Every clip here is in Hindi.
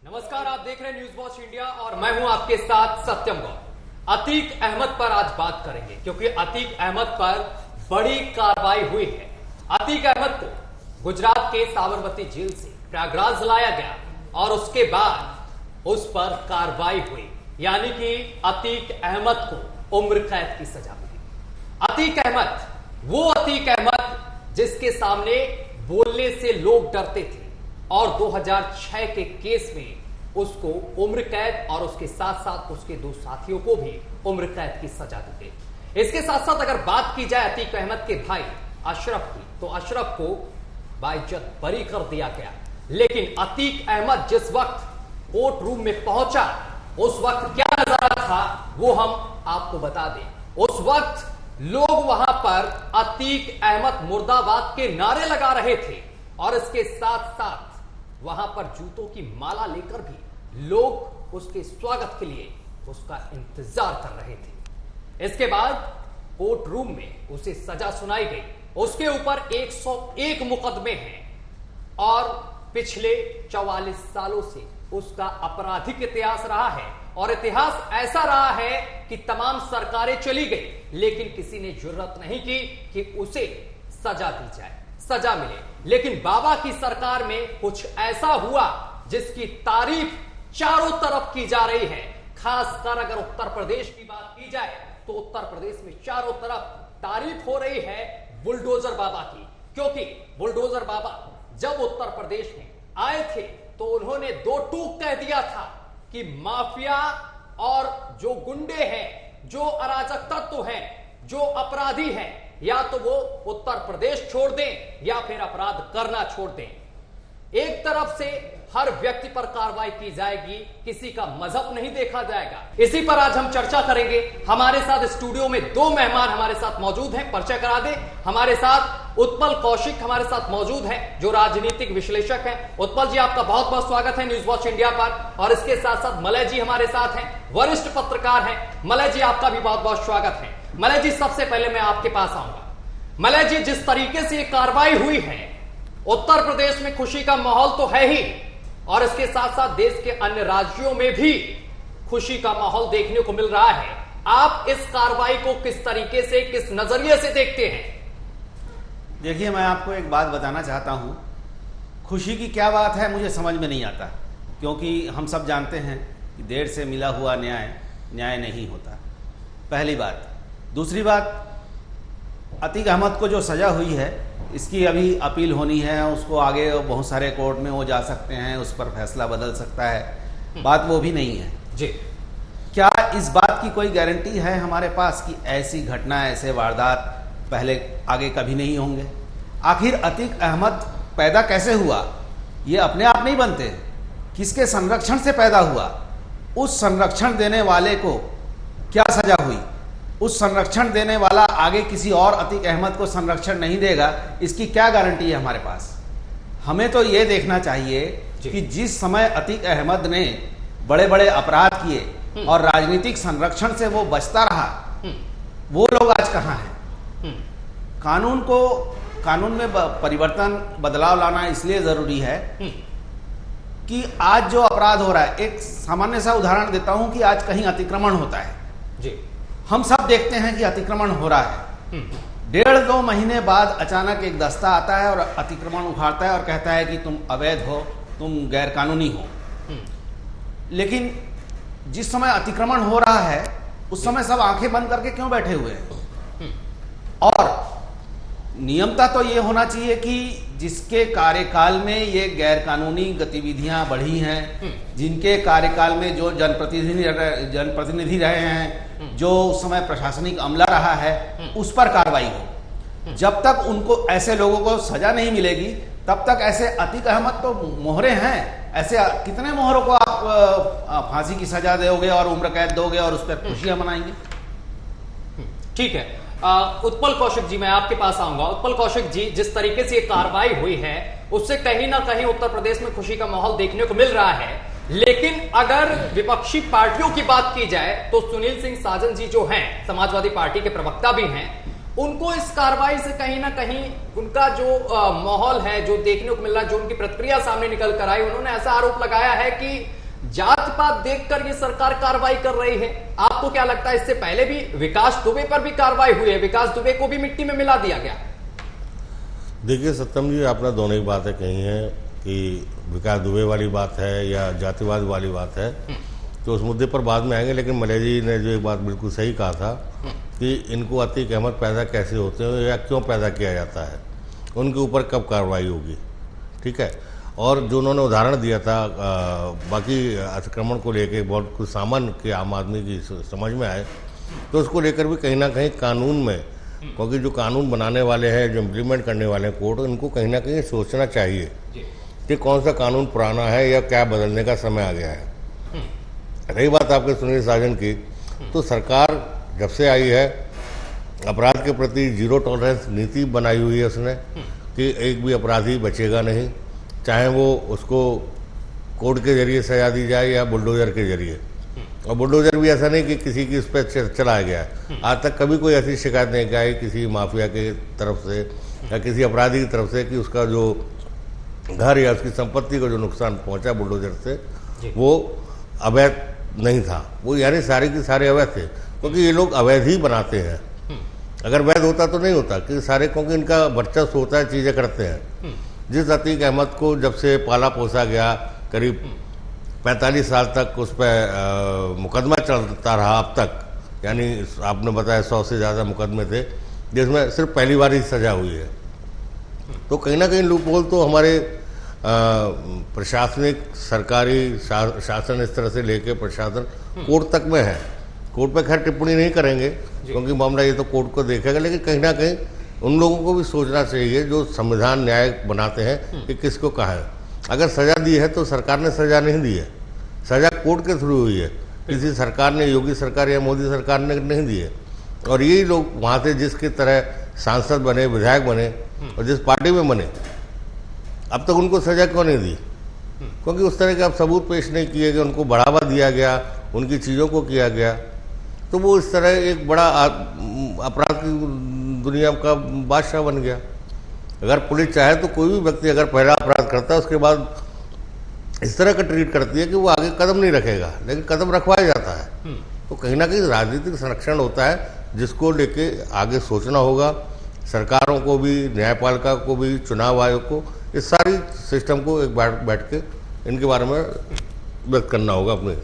नमस्कार, आप देख रहे हैं न्यूज वॉच इंडिया और मैं हूं आपके साथ सत्यम गौर। अतीक अहमद पर आज बात करेंगे क्योंकि अतीक अहमद पर बड़ी कार्रवाई हुई है। अतीक अहमद को गुजरात के साबरमती जेल से प्रयागराज लाया गया और उसके बाद उस पर कार्रवाई हुई, यानी कि अतीक अहमद को उम्र कैद की सजा मिली। अतीक अहमद, वो अतीक अहमद जिसके सामने बोलने से लोग डरते थे और 2006 के केस में उसको उम्र कैद और उसके साथ साथ उसके दो साथियों को भी उम्र कैद की सजा दी गई। इसके साथ साथ अगर बात की जाए अतीक अहमद के भाई अशरफ की, तो अशरफ को बाइज्जत बरी कर दिया गया। लेकिन अतीक अहमद जिस वक्त कोर्ट रूम में पहुंचा, उस वक्त क्या नजारा था वो हम आपको बता दें। उस वक्त लोग वहां पर अतीक अहमद मुर्दाबाद के नारे लगा रहे थे और इसके साथ साथ वहां पर जूतों की माला लेकर भी लोग उसके स्वागत के लिए उसका इंतजार कर रहे थे। इसके बाद कोर्ट रूम में उसे सजा सुनाई गई। उसके ऊपर 101 मुकदमे हैं और पिछले 44 सालों से उसका आपराधिक इतिहास रहा है और इतिहास ऐसा रहा है कि तमाम सरकारें चली गई लेकिन किसी ने जुर्रत नहीं की कि उसे सजा दी जाए, सजा मिले। लेकिन बाबा की सरकार में कुछ ऐसा हुआ जिसकी तारीफ चारों तरफ की जा रही है। खासकर अगर उत्तर प्रदेश की बात की जाए तो उत्तर प्रदेश में चारों तरफ तारीफ हो रही है बुलडोजर बाबा की, क्योंकि बुलडोजर बाबा जब उत्तर प्रदेश में आए थे तो उन्होंने दो टूक कह दिया था कि माफिया और जो गुंडे हैं, जो अराजक तत्व हैं, जो अपराधी हैं, या तो वो उत्तर प्रदेश छोड़ दें या फिर अपराध करना छोड़ दें। एक तरफ से हर व्यक्ति पर कार्रवाई की जाएगी, किसी का मजहब नहीं देखा जाएगा। इसी पर आज हम चर्चा करेंगे। हमारे साथ स्टूडियो में दो मेहमान हमारे साथ मौजूद हैं, परिचय करा दें। हमारे साथ उत्पल कौशिक हमारे साथ मौजूद हैं जो राजनीतिक विश्लेषक हैं। उत्पल जी, आपका बहुत बहुत स्वागत है न्यूज वॉच इंडिया पर। और इसके साथ साथ मलय जी हमारे साथ हैं, वरिष्ठ पत्रकार हैं। मलय जी, आपका भी बहुत बहुत स्वागत है। मलय जी, सबसे पहले मैं आपके पास आऊंगा। मलय जी, जिस तरीके से ये कार्रवाई हुई है, उत्तर प्रदेश में खुशी का माहौल तो है ही और इसके साथ साथ देश के अन्य राज्यों में भी खुशी का माहौल देखने को मिल रहा है। आप इस कार्रवाई को किस तरीके से, किस नजरिए से देखते हैं? देखिए, मैं आपको एक बात बताना चाहता हूं। खुशी की क्या बात है मुझे समझ में नहीं आता, क्योंकि हम सब जानते हैं कि देर से मिला हुआ न्याय नहीं होता, पहली बात। दूसरी बात, अतीक अहमद को जो सज़ा हुई है इसकी अभी अपील होनी है, उसको आगे बहुत सारे कोर्ट में वो जा सकते हैं, उस पर फैसला बदल सकता है, बात वो भी नहीं है जी। क्या इस बात की कोई गारंटी है हमारे पास कि ऐसी घटना, ऐसे वारदात पहले आगे कभी नहीं होंगे? आखिर अतीक अहमद पैदा कैसे हुआ? ये अपने आप नहीं बनते, किसके संरक्षण से पैदा हुआ? उस संरक्षण देने वाले को क्या सजा हुई? उस संरक्षण देने वाला आगे किसी और अतीक अहमद को संरक्षण नहीं देगा, इसकी क्या गारंटी है हमारे पास? हमें तो ये देखना चाहिए कि जिस समय अतीक अहमद ने बड़े बड़े अपराध किए और राजनीतिक संरक्षण से वो बचता रहा, वो लोग आज कहाँ हैं? कानून में परिवर्तन, बदलाव लाना इसलिए जरूरी है कि आज जो अपराध हो रहा है, एक सामान्य सा उदाहरण देता हूं कि आज कहीं अतिक्रमण होता है जी, हम सब देखते हैं कि अतिक्रमण हो रहा है। 1.5-2 महीने बाद अचानक एक दस्ता आता है और अतिक्रमण उखाड़ता है और कहता है कि तुम अवैध हो, तुम गैरकानूनी हो। लेकिन जिस समय अतिक्रमण हो रहा है उस समय सब आंखें बंद करके क्यों बैठे हुए हैं? और नियमता तो ये होना चाहिए कि जिसके कार्यकाल में ये गैरकानूनी गतिविधियां बढ़ी हैं, जिनके कार्यकाल में जो जनप्रतिनिधि रहे हैं, जो उस समय प्रशासनिक अमला रहा है, उस पर कार्रवाई हो। जब तक उनको, ऐसे लोगों को सजा नहीं मिलेगी तब तक ऐसे अतीक अहमद तो मोहरे हैं, ऐसे कितने मोहरों को आप फांसी की सजा दोगे और उम्र कैद दोगे और उस पर खुशियां मनाएंगे? ठीक है। उत्पल कौशिक जी, मैं आपके पास आऊंगा। उत्पल कौशिक जी, जिस तरीके से ये कार्रवाई हुई है उससे कहीं ना कहीं उत्तर प्रदेश में खुशी का माहौल देखने को मिल रहा है, लेकिन अगर विपक्षी पार्टियों की बात की जाए तो सुनील सिंह साजन जी जो हैं, समाजवादी पार्टी के प्रवक्ता भी हैं, उनको इस कार्रवाई से कहीं ना कहीं उनका जो माहौल है, जो देखने को मिल रहा है, जो उनकी प्रतिक्रिया सामने निकल कर आई, उन्होंने ऐसा आरोप लगाया है कि जात पात देखकर ये सरकार कार्रवाई कर रही है। आपको क्या लगता है, इससे पहले भी विकास दुबे पर भी कार्रवाई हुई है, विकास दुबे को भी मिट्टी में मिला दिया गया? देखिए सत्यम जी, आपने दोनों ही बातें कही हैं कि विकास दुबे वाली बात है या जातिवाद वाली बात है, तो उस मुद्दे पर बाद में आएंगे। लेकिन मलय जी ने जो एक बात बिल्कुल सही कहा था कि इनको अतीक अहमद पैदा कैसे होते हैं या क्यों पैदा किया जाता है, उनके ऊपर कब कार्रवाई होगी, ठीक है। और जो उन्होंने उदाहरण दिया था बाकी अतिक्रमण को लेके, बहुत कुछ सामान्य के आम आदमी की समझ में आए, तो उसको लेकर भी कहीं ना कहीं कानून में, क्योंकि जो कानून बनाने वाले हैं, जो इम्प्लीमेंट करने वाले हैं कोर्ट, उनको कहीं ना कहीं सोचना चाहिए कि कौन सा कानून पुराना है या क्या बदलने का समय आ गया है। रही बात आपके सुनील साजन की, तो सरकार जब से आई है अपराध के प्रति जीरो टॉलरेंस नीति बनाई हुई है उसने, कि एक भी अपराधी बचेगा नहीं, चाहे वो उसको कोर्ट के जरिए सजा दी जाए या बुलडोजर के जरिए। और बुलडोजर भी ऐसा नहीं कि किसी की उस पर चलाया गया है। आज तक कभी कोई ऐसी शिकायत नहीं आई किसी माफिया के तरफ से या किसी अपराधी की तरफ से कि उसका जो घर या उसकी संपत्ति को जो नुकसान पहुंचा बुलडोजर से, वो अवैध नहीं था। वो यानी सारे के सारे अवैध थे, क्योंकि ये लोग अवैध ही बनाते हैं। अगर वैध होता तो नहीं होता, कि सारे, क्योंकि इनका वर्चस्व होता है, चीज़ें करते हैं। जिस अतीक अहमद को जब से पाला पोसा गया, करीब 45 साल तक उस पर मुकदमा चलता रहा अब तक, यानी आपने बताया 100 से ज़्यादा मुकदमे थे, जिसमें सिर्फ पहली बार ही सजा हुई है। तो कहीं ना कहीं लूपहोल तो हमारे प्रशासनिक सरकारी शासन इस तरह से लेके प्रशासन कोर्ट तक में है। कोर्ट पे खैर टिप्पणी नहीं करेंगे क्योंकि मामला ये तो कोर्ट को देखेगा, लेकिन कहीं ना कहीं उन लोगों को भी सोचना चाहिए जो संविधान न्याय बनाते हैं कि किसको कहा है। अगर सजा दी है तो सरकार ने सजा नहीं दी है, सजा कोर्ट के थ्रू हुई है, किसी सरकार ने, योगी सरकार या मोदी सरकार ने नहीं दी है। और यही लोग वहाँ से जिसकी तरह सांसद बने, विधायक बने और जिस पार्टी में बने, अब तक उनको सजा क्यों नहीं दी? क्योंकि उस तरह के अब सबूत पेश नहीं किए गए, उनको बढ़ावा दिया गया, उनकी चीज़ों को किया गया, तो वो इस तरह एक बड़ा अपराध की दुनिया का बादशाह बन गया। अगर पुलिस चाहे तो कोई भी व्यक्ति अगर पहला अपराध करता है उसके बाद इस तरह का ट्रीट करती है कि वो आगे कदम नहीं रखेगा, लेकिन कदम रखवाया जाता है। तो कहीं ना कहीं राजनीतिक संरक्षण होता है, जिसको लेके आगे सोचना होगा सरकारों को भी, न्यायपालिका को भी, चुनाव आयोग को, इस सारी सिस्टम को एक बैठ के इनके बारे में व्यक्त करना होगा अपने।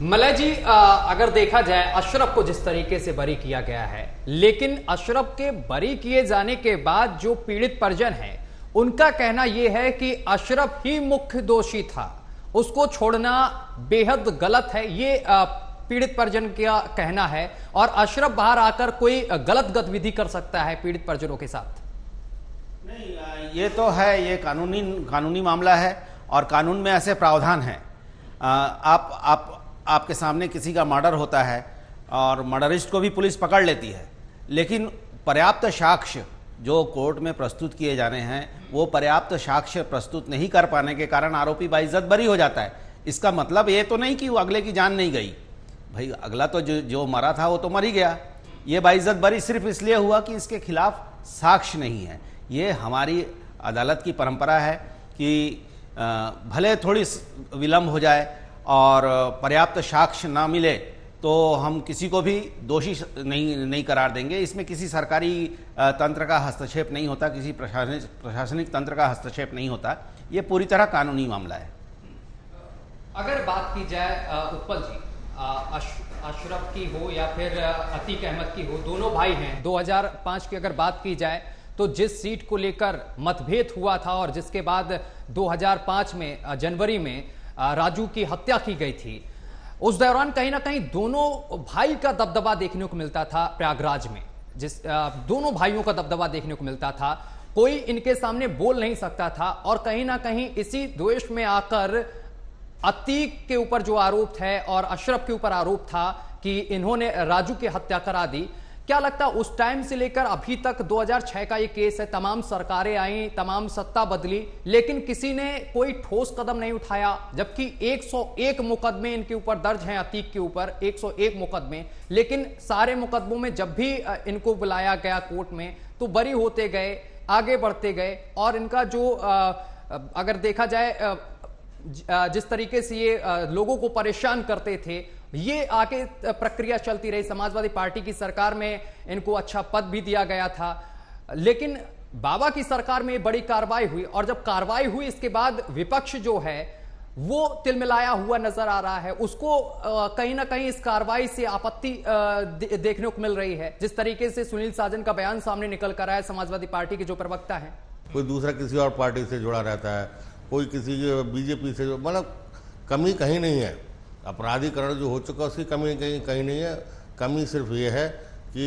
मलय जी, अगर देखा जाए अशरफ को जिस तरीके से बरी किया गया है, लेकिन अशरफ के बरी किए जाने के बाद जो पीड़ित परिजन है उनका कहना यह है कि अशरफ ही मुख्य दोषी था, उसको छोड़ना बेहद गलत है, ये पीड़ित परिजन का कहना है। और अशरफ बाहर आकर कोई गलत गतिविधि कर सकता है पीड़ित परिजनों के साथ? नहीं, ये तो है, ये कानूनी मामला है और कानून में ऐसे प्रावधान हैं। आपके सामने किसी का मर्डर होता है और मर्डरिस्ट को भी पुलिस पकड़ लेती है, लेकिन पर्याप्त साक्ष्य जो कोर्ट में प्रस्तुत किए जाने हैं वो पर्याप्त साक्ष्य प्रस्तुत नहीं कर पाने के कारण आरोपी बाइज्जत बरी हो जाता है। इसका मतलब ये तो नहीं कि वो अगले की जान नहीं गई, भाई अगला तो जो मरा था वो तो मर ही गया। ये बाइज्जत बरी सिर्फ इसलिए हुआ कि इसके खिलाफ साक्ष्य नहीं है। ये हमारी अदालत की परंपरा है कि भले थोड़ी विलम्ब हो जाए और पर्याप्त साक्ष्य ना मिले तो हम किसी को भी दोषी नहीं करार देंगे। इसमें किसी सरकारी तंत्र का हस्तक्षेप नहीं होता, किसी प्रशासनिक तंत्र का हस्तक्षेप नहीं होता, ये पूरी तरह कानूनी मामला है। अगर बात की जाए उत्पल जी, अशरफ की हो या फिर अतीक अहमद की हो, दोनों भाई हैं। 2005 की अगर बात की जाए तो जिस सीट को लेकर मतभेद हुआ था और जिसके बाद 2005 में जनवरी में राजू की हत्या की गई थी, उस दौरान कहीं ना कहीं दोनों भाई का दबदबा देखने को मिलता था प्रयागराज में। दोनों भाइयों का दबदबा देखने को मिलता था, कोई इनके सामने बोल नहीं सकता था। और कहीं ना कहीं इसी द्वेष में आकर अतीक के ऊपर जो आरोप है और अशरफ के ऊपर आरोप था कि इन्होंने राजू की हत्या करा दी, क्या लगता है उस टाइम से लेकर अभी तक 2006 का ये केस है, तमाम सरकारें आई, तमाम सत्ता बदली, लेकिन किसी ने कोई ठोस कदम नहीं उठाया, जबकि 101 मुकदमे इनके ऊपर दर्ज हैं, अतीक के ऊपर 101 मुकदमे, लेकिन सारे मुकदमों में जब भी इनको बुलाया गया कोर्ट में तो बरी होते गए, आगे बढ़ते गए, और इनका जो अगर देखा जाए जिस तरीके से ये लोगों को परेशान करते थे, ये आगे प्रक्रिया चलती रही। समाजवादी पार्टी की सरकार में इनको अच्छा पद भी दिया गया था, लेकिन बाबा की सरकार में बड़ी कार्रवाई हुई, और जब कार्रवाई हुई इसके बाद विपक्ष जो है वो तिलमिलाया हुआ नजर आ रहा है। उसको कहीं ना कहीं इस कार्रवाई से आपत्ति देखने को मिल रही है, जिस तरीके से सुनील साजन का बयान सामने निकल कर आया है, समाजवादी पार्टी के जो प्रवक्ता हैं। कोई दूसरा किसी और पार्टी से जुड़ा रहता है, कोई किसी बीजेपी से, मतलब कमी कहीं नहीं है। अपराधीकरण जो हो चुका उसकी कमी कहीं नहीं है। कमी सिर्फ ये है कि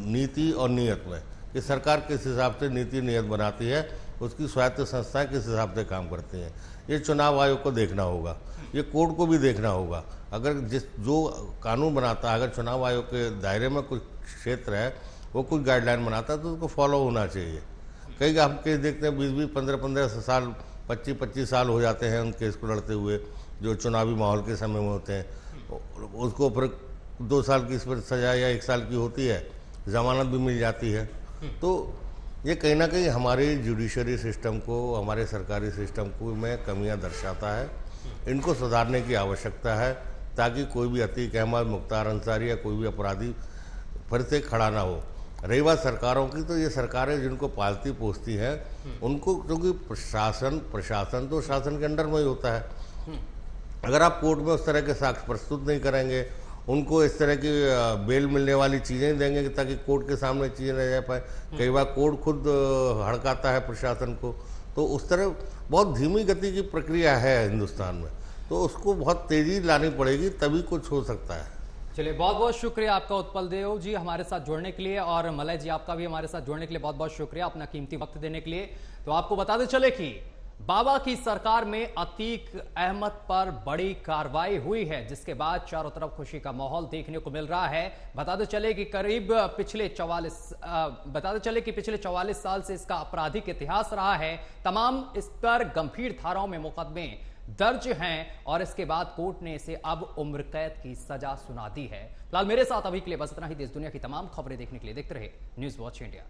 नीति और नीयत में, कि सरकार किस हिसाब से नीति नीयत बनाती है, उसकी स्वायत्त संस्थाएं किस हिसाब से काम करती हैं। ये चुनाव आयोग को देखना होगा, ये कोर्ट को भी देखना होगा। अगर जो कानून बनाता है, अगर चुनाव आयोग के दायरे में कुछ क्षेत्र है, वो कुछ गाइडलाइन बनाता है तो उसको फॉलो होना चाहिए। कई हम केस देखते हैं 20-20, 15-15 साल, 25-25 साल हो जाते हैं उन केस को लड़ते हुए, जो चुनावी माहौल के समय में होते हैं। उसको फिर 2 साल की इस पर सजा या 1 साल की होती है, जमानत भी मिल जाती है। तो ये कहीं ना कहीं हमारे जुडिशरी सिस्टम को, हमारे सरकारी सिस्टम को में कमियां दर्शाता है। इनको सुधारने की आवश्यकता है, ताकि कोई भी अतीक अहमद, मुख्तार अंसारी या कोई भी अपराधी फिर से खड़ा ना हो। रही बात सरकारों की, तो ये सरकारें जिनको पालती पोसती हैं, उनको, क्योंकि प्रशासन तो शासन के अंडर में ही होता है। अगर आप कोर्ट में उस तरह के साक्ष्य प्रस्तुत नहीं करेंगे, उनको इस तरह की बेल मिलने वाली चीज़ें देंगे ताकि कोर्ट के सामने चीज़ें न जा पाए। कई बार कोर्ट खुद हड़काता है प्रशासन को, तो उस तरह बहुत धीमी गति की प्रक्रिया है हिंदुस्तान में, तो उसको बहुत तेज़ी लानी पड़ेगी, तभी कुछ हो सकता है। चलिए, बहुत बहुत शुक्रिया आपका उत्पल देव जी हमारे साथ जुड़ने के लिए, और मलय जी आपका भी हमारे साथ जुड़ने के लिए बहुत बहुत शुक्रिया, अपना कीमती वक्त देने के लिए। तो आपको बताते चले कि बाबा की सरकार में अतीक अहमद पर बड़ी कार्रवाई हुई है, जिसके बाद चारों तरफ खुशी का माहौल देखने को मिल रहा है। बताते चले कि पिछले 44 साल से इसका आपराधिक इतिहास रहा है। तमाम इस पर गंभीर धाराओं में मुकदमे दर्ज हैं, और इसके बाद कोर्ट ने इसे अब उम्र कैद की सजा सुना दी है। फिलहाल मेरे साथ अभी के लिए बस इतना ही। देश दुनिया की तमाम खबरें देखने के लिए देखते रहे न्यूज़ वॉच इंडिया।